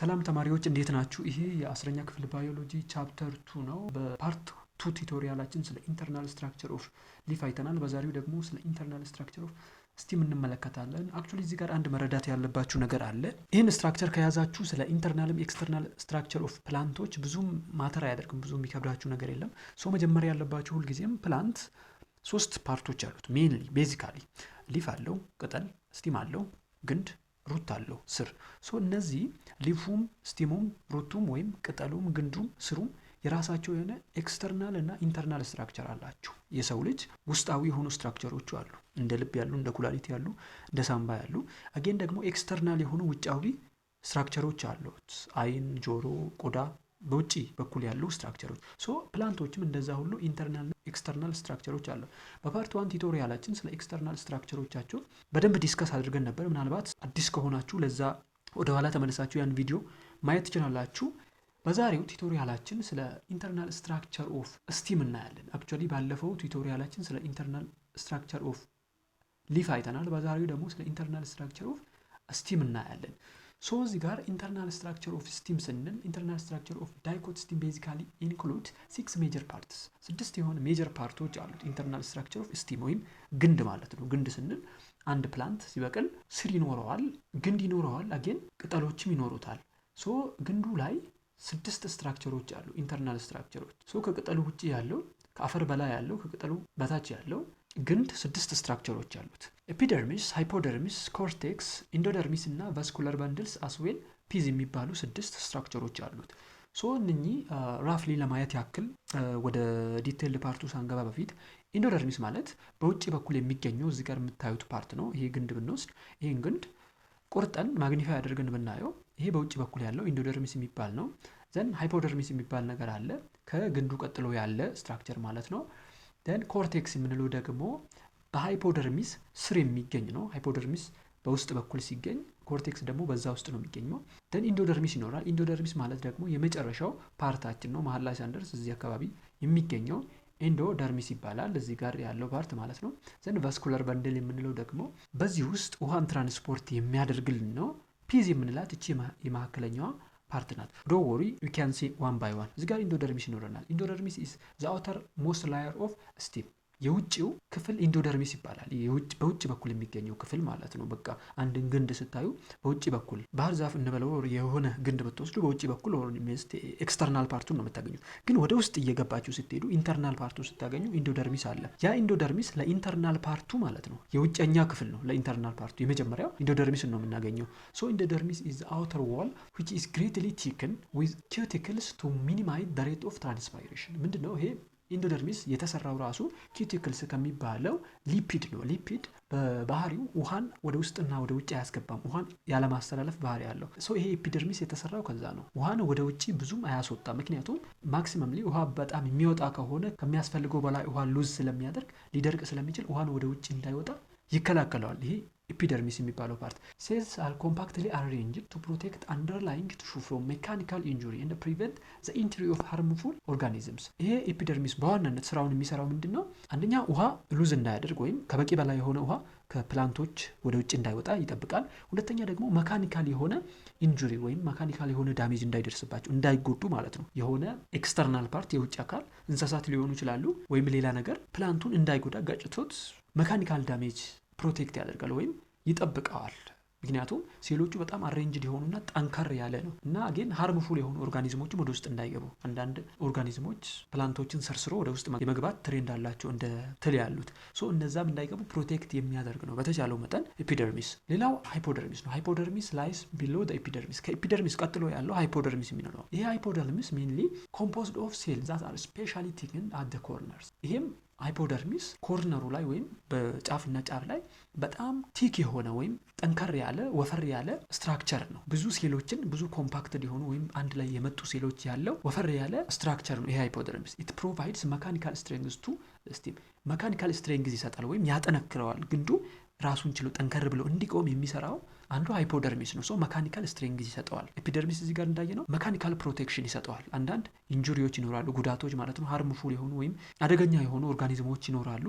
ሰላም ተማሪዎች እንዴት ናችሁ? ይሄ የአስረኛ ክፍል ባዮሎጂ ቻፕተር 2 ነው። በፓርት 2 ቱቶሪያላችን ስለ ኢንተርናል ስትራክቸር ኦፍ ሊፍ አይተናል። በዛሬው ደግሞ ስለ ኢንተርናል ስትራክቸር ኦፍ ስቲም እንመለከታለን። አክቹሊ እዚህ ጋር አንድ መረዳት ያለባችሁ ነገር አለ። ይህን ስትራክቸር ከያዛችሁ ስለ ኢንተርናልም ኤክስተርናል ስትራክቸር ኦፍ ፕላንቶች ብዙም ማተር አያደርግም። ብዙ የሚከብዳችሁ ነገር የለም። ሶ መጀመሪያ ያለባችሁ ሁልጊዜም ፕላንት 3 ፓርቶች አሉት። ሜንሊ ቤዚካሊ ሊፍ አለው፣ ቅጠል፣ ስቲም አለው፣ ግንድ ሩት አለው ስር። ሶ እነዚህ ሊፉም ስቲሙም ሩቱም ወይም ቅጠሉም ግንዱም ስሩም የራሳቸው የሆነ ኤክስተርናል እና ኢንተርናል ስትራክቸር አላቸው። የሰው ልጅ ውስጣዊ የሆኑ ስትራክቸሮቹ አሉ፣ እንደ ልብ ያሉ፣ እንደ ኩላሊት ያሉ፣ እንደ ሳምባ ያሉ። አጌን ደግሞ ኤክስተርናል የሆኑ ውጫዊ ስትራክቸሮች አሉት፣ አይን፣ ጆሮ፣ ቆዳ፣ በውጪ በኩል ያሉ ስትራክቸሮች። ሶ ፕላንቶችም እንደዛ ሁሉ ኢንተርናል ኤክስተርናል ስትራክቸሮች አሉ። በፓርት 1 ቱቶሪያላችን ስለ ኤክስተርናል ስትራክቸሮቻቸው በደንብ ዲስከስ አድርገን ነበር። ምናልባት አዲስ ከሆናችሁ ለዛ ወደኋላ ተመልሳችሁ ያን ቪዲዮ ማየት ትችላላችሁ። በዛሬው ቱቶሪያላችን ስለ ኢንተርናል ስትራክቸር ኦፍ ስቲም እናያለን። አክቹዋሊ ባለፈው ቱቶሪያላችን ስለ ኢንተርናል ስትራክቸር ኦፍ ሊፍ አይተናል። በዛሬው ደግሞ ስለ ኢንተርናል ስትራክቸር ኦፍ ስቲም እናያለን። ሶ እዚህ ጋር ኢንተርናል ስትራክቸር ኦፍ ስቲም ስንል ኢንተርናል ስትራክቸር ኦፍ ዳይኮት ስቲም ቤዚካሊ ኢንክሉድ 6 ሜጀር ፓርትስ፣ 6 የሆነ ሜጀር ፓርቶች አሉት ኢንተርናል ስትራክቸር ኦፍ ስቲም ወይም ግንድ ማለት ነው። ግንድ ስንል አንድ ፕላንት ሲበቅል ስር ይኖረዋል፣ ግንድ ይኖረዋል፣ አጌን ቅጠሎችም ይኖሩታል። ሶ ግንዱ ላይ 6 ስትራክቸሮች አሉ ኢንተርናል ስትራክቸሮች። ሶ ከቅጠሉ ውጪ ያለው፣ ከአፈር በላይ ያለው፣ ከቅጠሉ በታች ያለው ግንድ 6 ስትራክቸሮች አሉት። ኤፒደርሚስ፣ ሃይፖደርሚስ፣ ኮርቴክስ፣ ኢንዶደርሚስ እና ቫስኩላር ባንድልስ አስዌል ፒዝ የሚባሉ 6 ስትራክቸሮች አሉት። ሶ እነኚህ ራፍሊ ለማየት ያክል ወደ ዲቴይል ፓርቱ ሳንገባ በፊት ኢንዶደርሚስ ማለት በውጭ በኩል የሚገኘው እዚህ ጋር የምታዩት ፓርት ነው። ይሄ ግንድ ብንወስድ ይሄን ግንድ ቁርጠን ማግኒፋይ አድርገን ብናየው ይሄ በውጭ በኩል ያለው ኢንዶደርሚስ የሚባል ነው። ዘን ሃይፖደርሚስ የሚባል ነገር አለ፣ ከግንዱ ቀጥሎ ያለ ስትራክቸር ማለት ነው። ደን ኮርቴክስ የምንለው ደግሞ በሃይፖደርሚስ ስር የሚገኝ ነው። ሃይፖደርሚስ በውስጥ በኩል ሲገኝ፣ ኮርቴክስ ደግሞ በዛ ውስጥ ነው የሚገኘው። ደን ኢንዶደርሚስ ይኖራል። ኢንዶደርሚስ ማለት ደግሞ የመጨረሻው ፓርታችን ነው። መሀል ላይ ሳንደርስ እዚህ አካባቢ የሚገኘው ኢንዶደርሚስ ይባላል። እዚህ ጋር ያለው ፓርት ማለት ነው። ዘን ቫስኩላር ባንድል የምንለው ደግሞ በዚህ ውስጥ ውሃን ትራንስፖርት የሚያደርግልን ነው። ፒዝ የምንላት እቺ የመካከለኛዋ ፓርት ናት። ዶ ወሪ ዩ ካን ሲ ዋን ባይ ዋን። እዚህ ጋር ኢንዶደርሚስ ይኖረናል። ኢንዶደርሚስ ኢዝ ዘ አውተር ሞስት ላየር ኦፍ ስቲም። የውጭው ክፍል ኢንዶደርሚስ ይባላል። በውጭ በኩል የሚገኘው ክፍል ማለት ነው። በቃ አንድን ግንድ ስታዩ በውጭ በኩል ባህር ዛፍ እንበለው የሆነ ግንድ ብትወስዱ በውጭ በኩል ኤክስተርናል ፓርቱን ነው የምታገኙት። ግን ወደ ውስጥ እየገባችሁ ስትሄዱ ኢንተርናል ፓርቱን ስታገኙ ኢንዶደርሚስ አለ። ያ ኢንዶደርሚስ ለኢንተርናል ፓርቱ ማለት ነው የውጭኛ ክፍል ነው። ለኢንተርናል ፓርቱ የመጀመሪያው ኢንዶደርሚስ ነው የምናገኘው። ሶ ኢንዶደርሚስ ኢዝ አውተር ዋል which is greatly thickened with cuticles to minimize the rate of transpiration። ምንድነው ይሄ? ኢንዶደርሚስ የተሰራው ራሱ ኪዩቲክልስ ከሚባለው ሊፒድ ነው። ሊፒድ በባህሪው ውሃን ወደ ውስጥና ወደ ውጭ አያስገባም። ውሃን ያለማስተላለፍ ባህሪ ያለው። ሶ ይሄ ኤፒደርሚስ የተሰራው ከዛ ነው። ውሃን ወደ ውጭ ብዙም አያስወጣም። ምክንያቱም ማክሲመምሊ ውሃ በጣም የሚወጣ ከሆነ ከሚያስፈልገው በላይ ውሃ ሉዝ ስለሚያደርግ ሊደርቅ ስለሚችል ውሃን ወደ ውጭ እንዳይወጣ ይከላከለዋል። ይሄ ኤፒደርሚስ የሚባለው ፓርት ሴልስ አር ኮምፓክትሊ አሬንጅድ ቱ ፕሮቴክት አንደርላይንግ ቲሹ ፍሮም ሜካኒካል ኢንጁሪ ኤንድ ፕሪቨንት ዘ ኢንትሪ ኦፍ ሃርምፉል ኦርጋኒዝምስ። ይሄ ኤፒደርሚስ በዋናነት ስራውን የሚሰራው ምንድን ነው? አንደኛ ውሃ ሉዝ እንዳያደርግ ወይም ከበቂ በላይ የሆነ ውሃ ከፕላንቶች ወደ ውጭ እንዳይወጣ ይጠብቃል። ሁለተኛ ደግሞ መካኒካል የሆነ ኢንጁሪ ወይም መካኒካል የሆነ ዳሜጅ እንዳይደርስባቸው እንዳይጎዱ ማለት ነው። የሆነ ኤክስተርናል ፓርት የውጭ አካል እንስሳት ሊሆኑ ይችላሉ ወይም ሌላ ነገር ፕላንቱን እንዳይጎዳ ጋጭቶት መካኒካል ዳሜጅ ፕሮቴክት ያደርጋል ወይም ይጠብቀዋል። ምክንያቱም ሴሎቹ በጣም አሬንጅድ የሆኑና ጠንከር ያለ ነው እና ግን ሃርምፉል የሆኑ ኦርጋኒዝሞችም ወደ ውስጥ እንዳይገቡ። አንዳንድ ኦርጋኒዝሞች ፕላንቶችን ሰርስሮ ወደ ውስጥ የመግባት ትሬንድ አላቸው እንደ ትል ያሉት። ሶ እነዛም እንዳይገቡ ፕሮቴክት የሚያደርግ ነው በተቻለው መጠን ኤፒደርሚስ። ሌላው ሃይፖደርሚስ ነው። ሃይፖደርሚስ ላይስ ቢሎ ዘ ኤፒደርሚስ። ከኤፒደርሚስ ቀጥሎ ያለው ሃይፖደርሚስ የሚለው። ይሄ ሃይፖደርሚስ ሜንሊ ኮምፖዝድ ኦፍ ሴልስ ዛት አር ስፔሻሊ ቲክንድ አት ዘ ኮርነርስ። ይሄም ሃይፖደርሚስ ኮርነሩ ላይ ወይም በጫፍና ጫፍ ላይ በጣም ቲክ የሆነ ወይም ጠንከር ያለ ወፈር ያለ ስትራክቸር ነው። ብዙ ሴሎችን ብዙ ኮምፓክትድ የሆኑ ወይም አንድ ላይ የመጡ ሴሎች ያለው ወፈር ያለ ስትራክቸር ነው ይሄ ሃይፖደርሚስ። ኢት ፕሮቫይድስ መካኒካል ስትሬንግዝ ቱ ስቲም። መካኒካል ስትሬንግዝ ይሰጣል ወይም ያጠነክረዋል ግንዱ ራሱን ችሎ ጠንከር ብሎ እንዲቆም የሚሰራው አንዱ ሃይፖደርሚስ ነው። መካኒካል ስትሬንግዝ ይሰጠዋል። ኤፒደርሚስ እዚህ ጋር እንዳየነው መካኒካል ፕሮቴክሽን ይሰጠዋል። አንዳንድ ኢንጁሪዎች ይኖራሉ፣ ጉዳቶች ማለት ነው። ሃርምፉል የሆኑ ወይም አደገኛ የሆኑ ኦርጋኒዝሞች ይኖራሉ።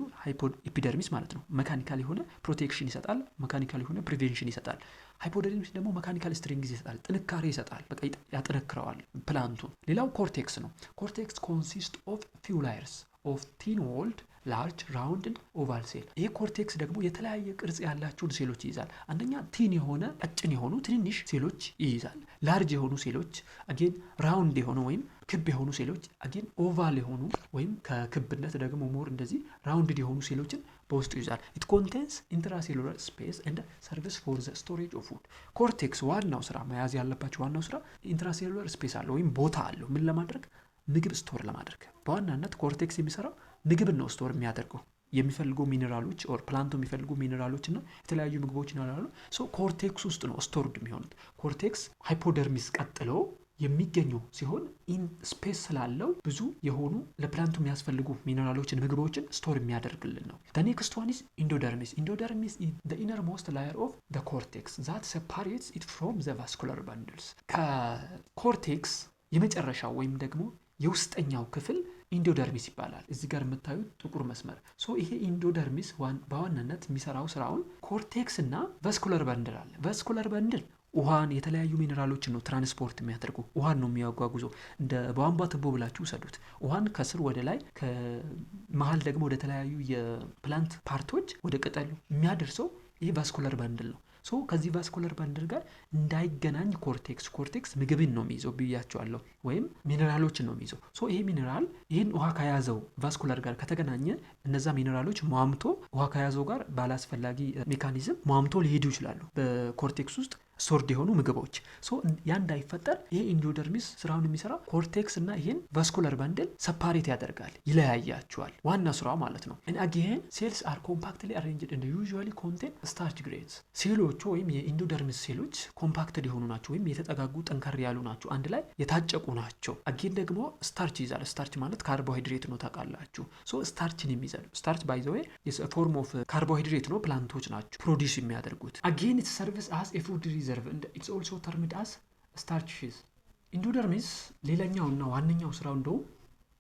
ኤፒደርሚስ ማለት ነው መካኒካል የሆነ ፕሮቴክሽን ይሰጣል፣ መካኒካል የሆነ ፕሪቬንሽን ይሰጣል። ሃይፖደርሚስ ደግሞ መካኒካል ስትሬንግዝ ይሰጣል፣ ጥንካሬ ይሰጣል፣ በቃ ያጠነክረዋል ፕላንቱን። ሌላው ኮርቴክስ ነው። ኮርቴክስ ኮንሲስት ኦፍ ፊው ላየርስ ኦፍ ቲን ዎልድ ላርጅ ራውንድ ኦቫል ሴል። ይሄ ኮርቴክስ ደግሞ የተለያየ ቅርጽ ያላቸውን ሴሎች ይይዛል። አንደኛ ቲን የሆነ ቀጭን የሆኑ ትንንሽ ሴሎች ይይዛል። ላርጅ የሆኑ ሴሎች አጌን ራውንድ የሆኑ ወይም ክብ የሆኑ ሴሎች አጌን ኦቫል የሆኑ ወይም ከክብነት ደግሞ ሞር እንደዚህ ራውንድድ የሆኑ ሴሎችን በውስጡ ይይዛል። ኢት ኮንቴንስ ኢንትራሴሉላር ስፔስ ኤንድ ሰርቪስ ፎር ዘ ስቶሬጅ ኦፍ ፉድ። ኮርቴክስ ዋናው ስራ መያዝ ያለባቸው ዋናው ስራ ኢንትራሴሉላር ስፔስ አለው ወይም ቦታ አለው። ምን ለማድረግ? ምግብ ስቶር ለማድረግ። በዋናነት ኮርቴክስ የሚሰራው ምግብን ነው ስቶር የሚያደርገው። የሚፈልጉ ሚኔራሎች ኦር ፕላንቱ የሚፈልጉ ሚኔራሎች እና የተለያዩ ምግቦች ይኖራሉ። ኮርቴክስ ውስጥ ነው ስቶርድ የሚሆኑት። ኮርቴክስ ሃይፖደርሚስ ቀጥሎ የሚገኘው ሲሆን ኢን ስፔስ ስላለው ብዙ የሆኑ ለፕላንቱ የሚያስፈልጉ ሚኔራሎችን ምግቦችን ስቶር የሚያደርግልን ነው። the next one is endodermis. Endodermis is the innermost layer of the cortex that separates it from the vascular bundles. ከኮርቴክስ የመጨረሻው ወይም ደግሞ የውስጠኛው ክፍል ኢንዶደርሚስ ይባላል። እዚህ ጋር የምታዩት ጥቁር መስመር። ይሄ ኢንዶደርሚስ በዋናነት የሚሰራው ስራውን ኮርቴክስ እና ቫስኩላር ባንድል አለ። ቫስኩላር ባንድል ውሃን የተለያዩ ሚኔራሎችን ነው ትራንስፖርት የሚያደርጉ፣ ውሃን ነው የሚያጓጉዘው። እንደ ቧንቧ ትቦ ብላችሁ ውሰዱት። ውሃን ከስር ወደ ላይ ከመሀል ደግሞ ወደ ተለያዩ የፕላንት ፓርቶች ወደ ቅጠሉ የሚያደርሰው ይሄ ቫስኩላር ባንድል ነው። ከዚህ ቫስኩላር ባንድል ጋር እንዳይገናኝ ኮርቴክስ ምግብን ነው የሚይዘው ብያቸዋለሁ፣ ወይም ሚኔራሎችን ነው የሚይዘው። ይሄ ሚኔራል ይህን ውሃ ከያዘው ቫስኩላር ጋር ከተገናኘ እነዛ ሚኔራሎች ሟምቶ ውሃ ከያዘው ጋር ባላስፈላጊ ሜካኒዝም ሟምቶ ሊሄዱ ይችላሉ በኮርቴክስ ውስጥ ስቶርድ የሆኑ ምግቦች። ያ እንዳይፈጠር ይሄ ኢንዶደርሚስ ስራውን የሚሰራው ኮርቴክስ እና ይሄን ቫስኩላር ባንድል ሰፓሬት ያደርጋል፣ ይለያያቸዋል። ዋና ስራው ማለት ነው። and again cells are compactly arranged and usually contain starch grains. ሴሎቹ ወይም የኢንዶደርሚስ ሴሎች ኮምፓክትድ የሆኑ ናቸው ወይም የተጠጋጉ ጠንከር ያሉ ናቸው፣ አንድ ላይ የታጨቁ ናቸው። አጌን ደግሞ ስታርች ይዛል። ስታርች ማለት ካርቦሃይድሬት ነው ታውቃላችሁ። ስታርችን የሚይዛል። ስታርች ባይ ዘ ዌይ ፎርም ኦፍ ካርቦሃይድሬት ነው፣ ፕላንቶች ናቸው ፕሮዲስ የሚያደርጉት። አጌን it serves as a food reserve and it's also termed as starches. ኢንዶደርሚስ ሌላኛውና ዋነኛው ስራው እንደውም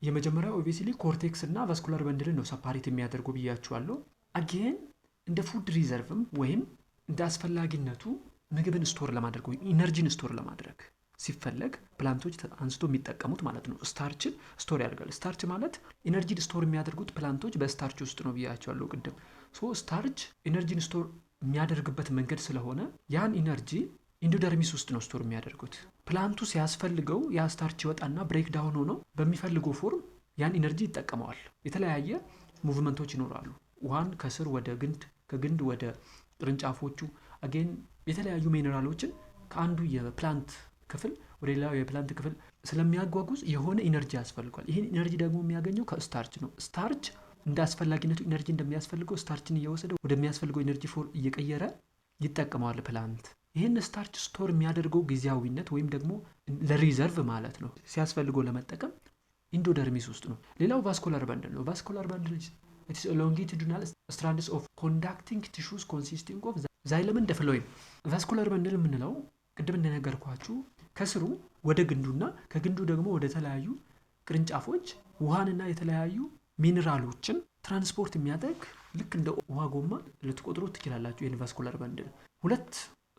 የመጀመሪያው ኦብቪየስሊ ኮርቴክስ እና ቫስኩላር ባንድልን ነው ሰፓሬት የሚያደርጉ ብያችኋለሁ። አጌን እንደ ፉድ ሪዘርቭም ወይም እንደ አስፈላጊነቱ ምግብን ስቶር ለማድረግ ወይም ኢነርጂን ስቶር ለማድረግ ሲፈለግ ፕላንቶች አንስቶ የሚጠቀሙት ማለት ነው። ስታርችን ስቶር ያደርጋል። ስታርች ማለት ኢነርጂን ስቶር የሚያደርጉት ፕላንቶች በስታርች ውስጥ ነው ብያቸዋለሁ ቅድም። ስታርች ኢነርጂን ስቶር የሚያደርግበት መንገድ ስለሆነ ያን ኢነርጂ ኢንዶደርሚስ ውስጥ ነው ስቶር የሚያደርጉት። ፕላንቱ ሲያስፈልገው ያ ስታርች ይወጣና ብሬክ ዳውን ሆኖ በሚፈልገው ፎርም ያን ኢነርጂ ይጠቀመዋል። የተለያየ ሙቭመንቶች ይኖራሉ። ውሃን ከስር ወደ ግንድ፣ ከግንድ ወደ ቅርንጫፎቹ አጌን የተለያዩ ሚኔራሎችን ከአንዱ የፕላንት ክፍል ወደ ሌላው የፕላንት ክፍል ስለሚያጓጉዝ የሆነ ኢነርጂ ያስፈልጓል። ይህን ኢነርጂ ደግሞ የሚያገኘው ከስታርች ነው። ስታርች እንደ አስፈላጊነቱ ኢነርጂ እንደሚያስፈልገው ስታርችን እየወሰደ ወደሚያስፈልገው ኢነርጂ ፎር እየቀየረ ይጠቀመዋል ፕላንት። ይህን ስታርች ስቶር የሚያደርገው ጊዜያዊነት ወይም ደግሞ ለሪዘርቭ ማለት ነው ሲያስፈልገው ለመጠቀም ኢንዶደርሚስ ውስጥ ነው። ሌላው ቫስኩላር ባንድል ነው። ቫስኩላር ባንድል it's a longitudinal strands of conducting tissues consisting of xylem and phloem. ቫስኩላር ባንድል የምንለው ቅድም እንደነገርኳችሁ ከስሩ ወደ ግንዱና ከግንዱ ደግሞ ወደ ተለያዩ ቅርንጫፎች ውሃንና የተለያዩ ሚኔራሎችን ትራንስፖርት የሚያደርግ ልክ እንደ ውሃ ጎማ ልትቆጥሩት ትችላላችሁ። ይሄን ቫስኩላር ባንድል ሁለት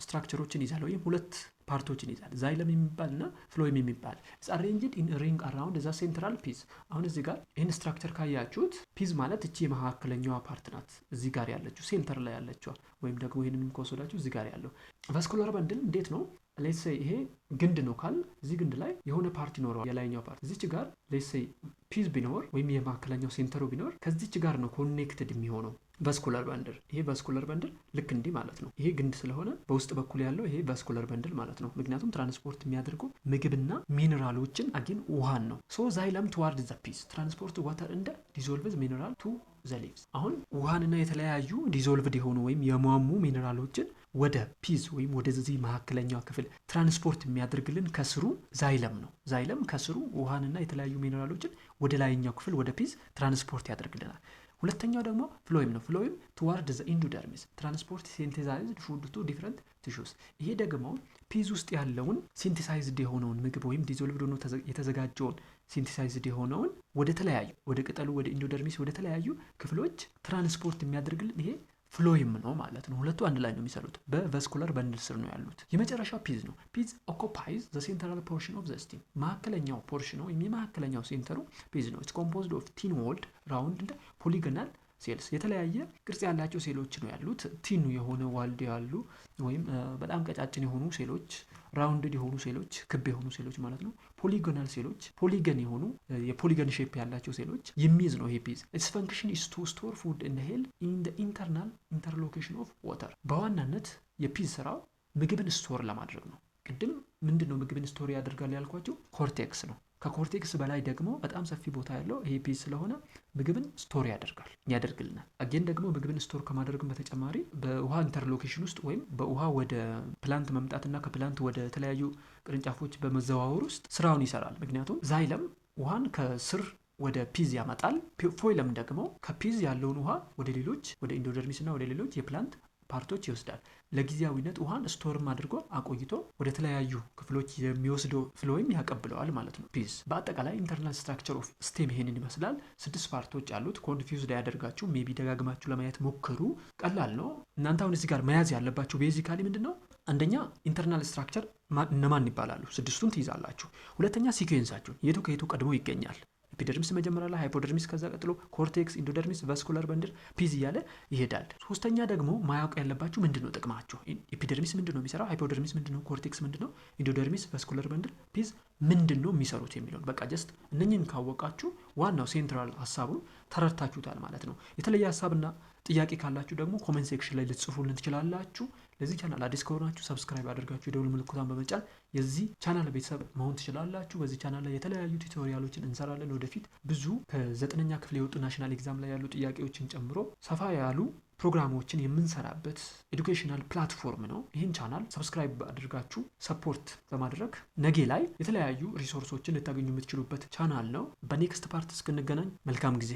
ስትራክቸሮችን ይዛል ወይም ሁለት ፓርቶችን ይዛል። ዛይለም የሚባልና ፍሎይም የሚባል it's arranged in a ring around the central piece. አሁን እዚህ ጋር ይሄን ስትራክቸር ካያችሁት ፒዝ ማለት እቺ የመካከለኛዋ ፓርት ናት። እዚህ ጋር ያለችው ሴንተር ላይ ያለችው ወይም ደግሞ ይሄንን ከወሰዳችሁ እዚህ ጋር ያለው ቫስኩላር ባንድል እንዴት ነው? ሌትስ ሴይ ይሄ ግንድ ነው ካል እዚህ ግንድ ላይ የሆነ ፓርት ይኖረዋል። የላይኛው ፓርት እዚች ጋር ሌትስ ሴይ ፒዝ ቢኖር ወይም የመካከለኛው ሴንተሩ ቢኖር ከዚች ጋር ነው ኮኔክትድ የሚሆነው ቫስኩላር ባንድል። ይሄ ቫስኩላር ባንድል ልክ እንዲህ ማለት ነው። ይሄ ግንድ ስለሆነ በውስጥ በኩል ያለው ይሄ ቫስኩላር ባንድል ማለት ነው። ምክንያቱም ትራንስፖርት የሚያደርጉ ምግብና ሚኔራሎችን አጊን ውሃን ነው። ዛይለም ቱዋርድ ዘ ፒስ ትራንስፖርት ዋተር እንደ ዲዞልቭድ ሚኔራል ቱ ዘ ሊቭስ። አሁን ውሃንና የተለያዩ ዲዞልቭድ የሆኑ ወይም የሟሙ ሚኔራሎችን ወደ ፒዝ ወይም ወደዚህ መካከለኛው ክፍል ትራንስፖርት የሚያደርግልን ከስሩ ዛይለም ነው። ዛይለም ከስሩ ውሃንና የተለያዩ ሚኔራሎችን ወደ ላይኛው ክፍል ወደ ፒዝ ትራንስፖርት ያደርግልናል። ሁለተኛው ደግሞ ፍሎይም ነው። ፍሎይም ቱዋርድ ዘ ኢንዶደርሚስ ትራንስፖርት ሲንቴሳይዝድ ፉድ ቱ ዲፍረንት ቲሹስ። ይሄ ደግሞ ፒዝ ውስጥ ያለውን ሲንቴሳይዝድ የሆነውን ምግብ ወይም ዲዞልቭድ ሆኖ የተዘጋጀውን ሲንቴሳይዝድ የሆነውን ወደ ተለያዩ ወደ ቅጠሉ ወደ ኢንዶደርሚስ ወደ ተለያዩ ክፍሎች ትራንስፖርት የሚያደርግልን ይሄ ፍሎይም ነው ማለት ነው። ሁለቱ አንድ ላይ ነው የሚሰሩት። በቫስኩላር በንድል ስር ነው ያሉት። የመጨረሻው ፒዝ ነው። ፒዝ ኦኩፓይዝ ዘ ሴንትራል ፖርሽን ኦፍ ዘ ስቲም። መካከለኛው ፖርሽን ወይም የመካከለኛው ሴንተሩ ፒዝ ነው። ኢትስ ኮምፖዝድ ኦፍ ቲን ዎልድ ራውንድ ፖሊጎናል ሴልስ። የተለያየ ቅርጽ ያላቸው ሴሎች ነው ያሉት። ቲኑ የሆነ ዋልድ ያሉ ወይም በጣም ቀጫጭን የሆኑ ሴሎች፣ ራውንድድ የሆኑ ሴሎች፣ ክብ የሆኑ ሴሎች ማለት ነው። ፖሊጎናል ሴሎች፣ ፖሊገን የሆኑ የፖሊገን ሼፕ ያላቸው ሴሎች የሚይዝ ነው ይሄ ፒዝ። ኢትስ ፈንክሽን ኢዝ ቱ ስቶር ፉድ ኢን ዘ ሄል ኢን ዘ ኢንተርናል ኢንተርሎኬሽን ኦፍ ዋተር። በዋናነት የፒዝ ስራው ምግብን ስቶር ለማድረግ ነው። ቅድም ምንድን ነው ምግብን ስቶር ያደርጋል ያልኳቸው? ኮርቴክስ ነው። ከኮርቴክስ በላይ ደግሞ በጣም ሰፊ ቦታ ያለው ይሄ ፒዝ ስለሆነ ምግብን ስቶር ያደርግልናል። አጌን ደግሞ ምግብን ስቶር ከማድረግም በተጨማሪ በውሃ ኢንተርሎኬሽን ውስጥ ወይም በውሃ ወደ ፕላንት መምጣትና ከፕላንት ወደ ተለያዩ ቅርንጫፎች በመዘዋወር ውስጥ ስራውን ይሰራል። ምክንያቱም ዛይለም ውሃን ከስር ወደ ፒዝ ያመጣል። ፎይለም ደግሞ ከፒዝ ያለውን ውሃ ወደ ሌሎች ወደ ኢንዶደርሚስ እና ወደ ሌሎች የፕላንት ፓርቶች ይወስዳል። ለጊዜያዊነት ውሃን ስቶርም አድርጎ አቆይቶ ወደ ተለያዩ ክፍሎች የሚወስደው ፍሎይም ያቀብለዋል ማለት ነው ፒዝ። በአጠቃላይ ኢንተርናል ስትራክቸር ኦፍ ስቴም ይሄንን ይመስላል። 6 ፓርቶች አሉት። ኮንፊውዝ ያደርጋችሁ ሜቢ ደጋግማችሁ ለማየት ሞክሩ። ቀላል ነው። እናንተ አሁን እዚህ ጋር መያዝ ያለባችሁ ቤዚካሊ ምንድን ነው? አንደኛ ኢንተርናል ስትራክቸር እነማን ይባላሉ? 6ቱን ትይዛላችሁ። ሁለተኛ ሲኩዌንሳችሁን የቱ ከየቱ ቀድሞ ይገኛል። ኤፒደርሚስ መጀመሪያ ላይ፣ ሃይፖደርሚስ ከዛ ቀጥሎ ኮርቴክስ፣ ኢንዶደርሚስ፣ ቫስኩላር በንድል፣ ፒዝ እያለ ይሄዳል። ሶስተኛ ደግሞ ማያውቅ ያለባችሁ ምንድን ነው ጥቅማቸው? ኤፒደርሚስ ምንድን ነው የሚሰራው? ሃይፖደርሚስ ምንድን ነው? ኮርቴክስ ምንድን ነው? ኢንዶደርሚስ፣ ቫስኩላር በንድል፣ ፒዝ ምንድን ነው የሚሰሩት የሚለውን በቃ ጀስት እነኝን ካወቃችሁ ዋናው ሴንትራል ሀሳቡን ተረድታችሁታል ማለት ነው። የተለየ ሀሳብና ጥያቄ ካላችሁ ደግሞ ኮሜንት ሴክሽን ላይ ልትጽፉልን ትችላላችሁ። ለዚህ ቻናል አዲስ ከሆናችሁ ሰብስክራይብ አድርጋችሁ የደውል ምልክቷን በመጫን የዚህ ቻናል ቤተሰብ መሆን ትችላላችሁ። በዚህ ቻናል ላይ የተለያዩ ቱቶሪያሎችን እንሰራለን። ወደፊት ብዙ ከ9ኛ ክፍል የወጡ ናሽናል ኤግዛም ላይ ያሉ ጥያቄዎችን ጨምሮ ሰፋ ያሉ ፕሮግራሞችን የምንሰራበት ኤዱኬሽናል ፕላትፎርም ነው። ይህን ቻናል ሰብስክራይብ አድርጋችሁ ሰፖርት በማድረግ ነገ ላይ የተለያዩ ሪሶርሶችን ልታገኙ የምትችሉበት ቻናል ነው። በኔክስት ፓርት እስክንገናኝ መልካም ጊዜ